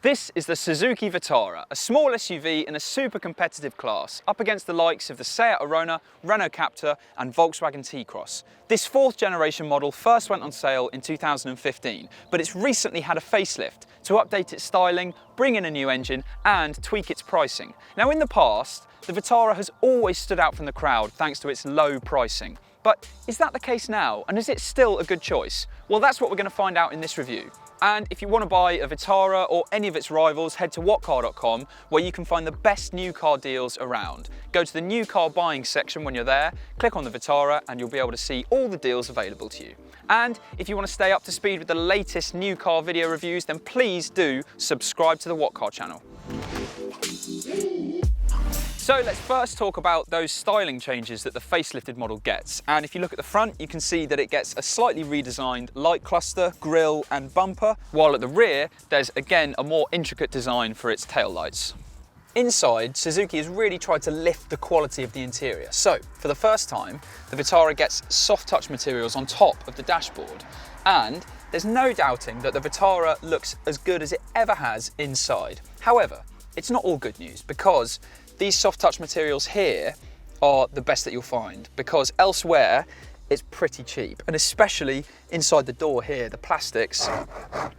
This is the Suzuki Vitara, a small SUV in a super competitive class, up against the likes of the Seat Arona, Renault Captur and Volkswagen T-Cross. This fourth generation model first went on sale in 2015, but it's recently had a facelift to update its styling, bring in a new engine and tweak its pricing. Now in the past, the Vitara has always stood out from the crowd thanks to its low pricing. But is that the case now, and is it still a good choice? Well, that's what we're going to find out in this review. And if you want to buy a Vitara or any of its rivals, head to whatcar.com where you can find the best new car deals around. Go to the new car buying section when you're there, click on the Vitara and you'll be able to see all the deals available to you. And if you want to stay up to speed with the latest new car video reviews, then please do subscribe to the What Car channel. So let's first talk about those styling changes that the facelifted model gets. And if you look at the front, you can see that it gets a slightly redesigned light cluster, grille and bumper, while at the rear, there's again a more intricate design for its taillights. Inside, Suzuki has really tried to lift the quality of the interior. So, for the first time, the Vitara gets soft touch materials on top of the dashboard. And there's no doubting that the Vitara looks as good as it ever has inside. However, it's not all good news because these soft touch materials here are the best that you'll find, because elsewhere it's pretty cheap, and especially inside the door here, the plastics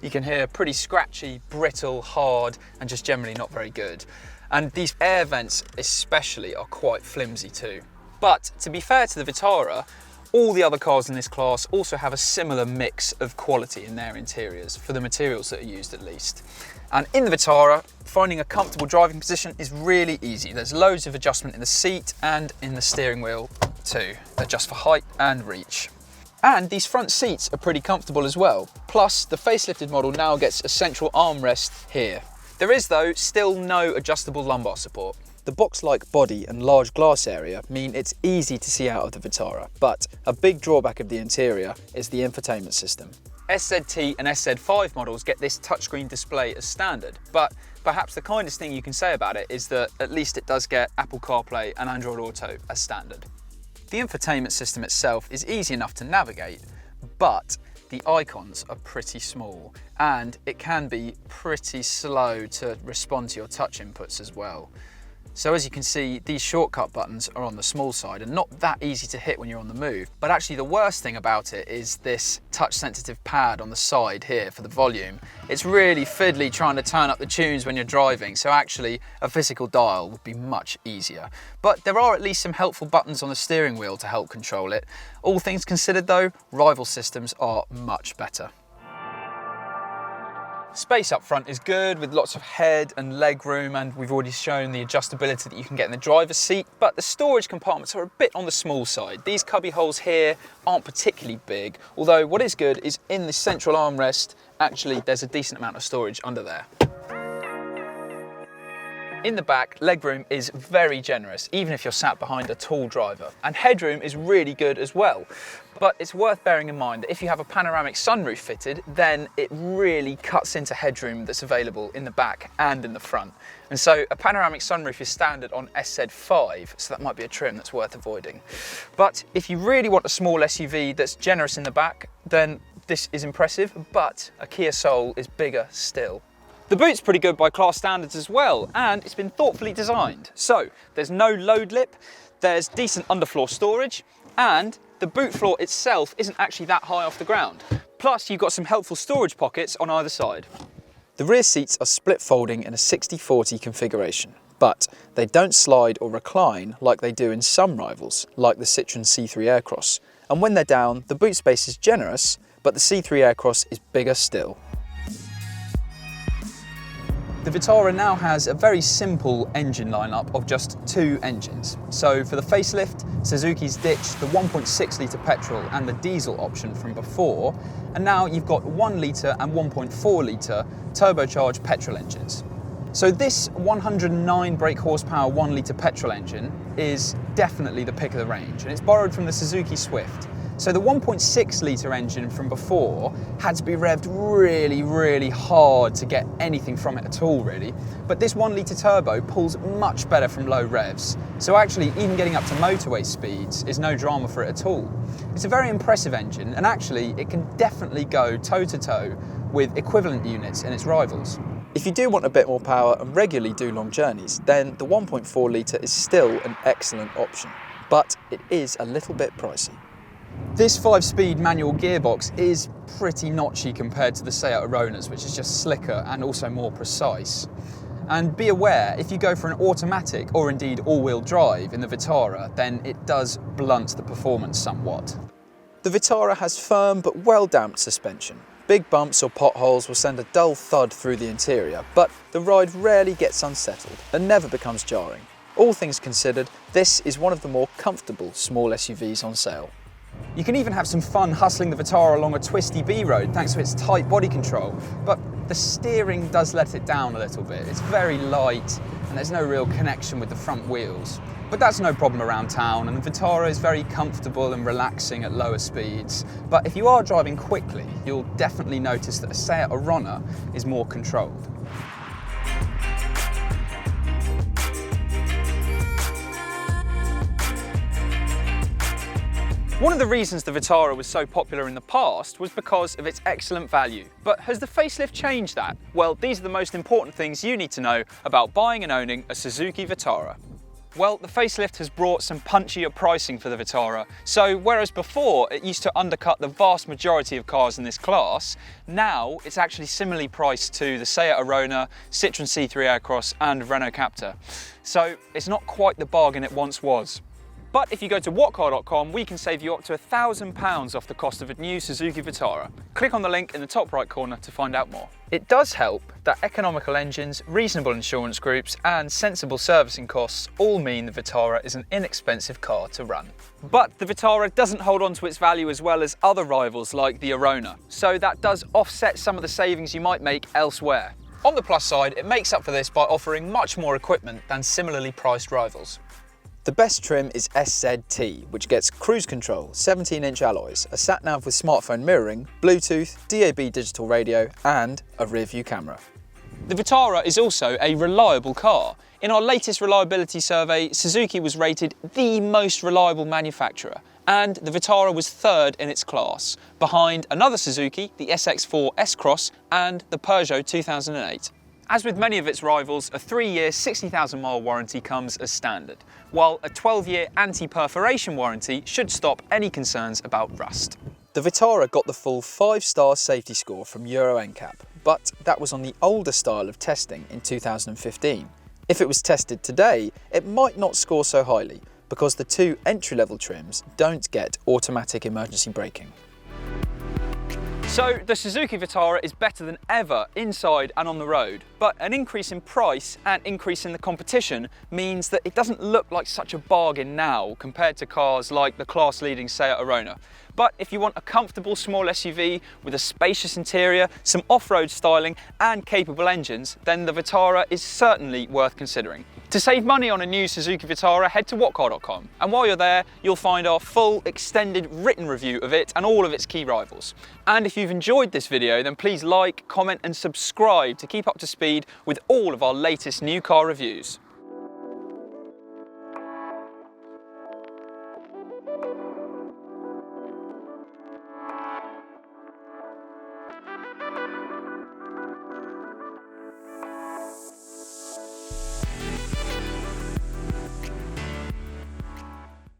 you can hear pretty scratchy, brittle, hard and just generally not very good. And these air vents especially are quite flimsy too. But to be fair to the Vitara, all the other cars in this class also have a similar mix of quality in their interiors, for the materials that are used at least. And in the Vitara, finding a comfortable driving position is really easy. There's loads of adjustment in the seat and in the steering wheel too, adjust for height and reach. And these front seats are pretty comfortable as well. Plus, the facelifted model now gets a central armrest here. There is though still no adjustable lumbar support. The box-like body and large glass area mean it's easy to see out of the Vitara, but a big drawback of the interior is the infotainment system. SZT and SZ5 models get this touchscreen display as standard, but perhaps the kindest thing you can say about it is that at least it does get Apple CarPlay and Android Auto as standard. The infotainment system itself is easy enough to navigate, but the icons are pretty small and it can be pretty slow to respond to your touch inputs as well. So as you can see, these shortcut buttons are on the small side and not that easy to hit when you're on the move. But actually the worst thing about it is this touch sensitive pad on the side here for the volume. It's really fiddly trying to turn up the tunes when you're driving, so actually a physical dial would be much easier. But there are at least some helpful buttons on the steering wheel to help control it. All things considered though, rival systems are much better. Space up front is good with lots of head and leg room, and we've already shown the adjustability that you can get in the driver's seat, but the storage compartments are a bit on the small side. These cubby holes here aren't particularly big, although what is good is in the central armrest, actually there's a decent amount of storage under there. In the back, legroom is very generous, even if you're sat behind a tall driver. And headroom is really good as well. But it's worth bearing in mind that if you have a panoramic sunroof fitted, then it really cuts into headroom that's available in the back and in the front. And so a panoramic sunroof is standard on SZ5, so that might be a trim that's worth avoiding. But if you really want a small SUV that's generous in the back, then this is impressive, but a Kia Soul is bigger still. The boot's pretty good by class standards as well, and it's been thoughtfully designed. So there's no load lip, there's decent underfloor storage, and the boot floor itself isn't actually that high off the ground. Plus you've got some helpful storage pockets on either side. The rear seats are split folding in a 60/40 configuration, but they don't slide or recline like they do in some rivals, like the Citroen C3 Aircross. And when they're down, the boot space is generous, but the C3 Aircross is bigger still. The Vitara now has a very simple engine lineup of just two engines. So for the facelift, Suzuki's ditched the 1.6 litre petrol and the diesel option from before, and now you've got 1 litre and 1.4 litre turbocharged petrol engines. So this 109 brake horsepower 1 litre petrol engine is definitely the pick of the range, and it's borrowed from the Suzuki Swift. So the 1.6 litre engine from before had to be revved really hard to get anything from it at all really. But this 1 litre turbo pulls much better from low revs. So actually even getting up to motorway speeds is no drama for it at all. It's a very impressive engine, and actually it can definitely go toe to toe with equivalent units in its rivals. If you do want a bit more power and regularly do long journeys, then the 1.4 litre is still an excellent option, but it is a little bit pricey. This 5-speed manual gearbox is pretty notchy compared to the Seat Aronas, which is just slicker and also more precise. And be aware, if you go for an automatic or indeed all-wheel drive in the Vitara, then it does blunt the performance somewhat. The Vitara has firm but well-damped suspension. Big bumps or potholes will send a dull thud through the interior, but the ride rarely gets unsettled and never becomes jarring. All things considered, this is one of the more comfortable small SUVs on sale. You can even have some fun hustling the Vitara along a twisty B road thanks to its tight body control, but the steering does let it down a little bit. It's very light and there's no real connection with the front wheels. But that's no problem around town, and the Vitara is very comfortable and relaxing at lower speeds. But if you are driving quickly, you'll definitely notice that a Seat Arona is more controlled. One of the reasons the Vitara was so popular in the past was because of its excellent value. But has the facelift changed that? Well, these are the most important things you need to know about buying and owning a Suzuki Vitara. Well, the facelift has brought some punchier pricing for the Vitara. So whereas before it used to undercut the vast majority of cars in this class, now it's actually similarly priced to the Seat Arona, Citroën C3 Aircross and Renault Captur. So it's not quite the bargain it once was. But if you go to whatcar.com, we can save you up to £1,000 off the cost of a new Suzuki Vitara. Click on the link in the top right corner to find out more. It does help that economical engines, reasonable insurance groups and sensible servicing costs all mean the Vitara is an inexpensive car to run. But the Vitara doesn't hold on to its value as well as other rivals like the Arona, so that does offset some of the savings you might make elsewhere. On the plus side, it makes up for this by offering much more equipment than similarly priced rivals. The best trim is SZT, which gets cruise control, 17-inch alloys, a sat-nav with smartphone mirroring, Bluetooth, DAB digital radio and a rear-view camera. The Vitara is also a reliable car. In our latest reliability survey, Suzuki was rated the most reliable manufacturer, and the Vitara was third in its class, behind another Suzuki, the SX4 S-Cross and the Peugeot 2008. As with many of its rivals, a 3-year 60,000-mile warranty comes as standard, while a 12-year anti-perforation warranty should stop any concerns about rust. The Vitara got the full 5-star safety score from Euro NCAP, but that was on the older style of testing in 2015. If it was tested today, it might not score so highly, because the two entry-level trims don't get automatic emergency braking. So the Suzuki Vitara is better than ever inside and on the road, but an increase in price and increase in the competition means that it doesn't look like such a bargain now compared to cars like the class-leading Seat Arona. But if you want a comfortable small SUV with a spacious interior, some off-road styling and capable engines, then the Vitara is certainly worth considering. To save money on a new Suzuki Vitara, head to whatcar.com, and while you're there, you'll find our full extended written review of it and all of its key rivals. And if you've enjoyed this video, then please like, comment and subscribe to keep up to speed with all of our latest new car reviews.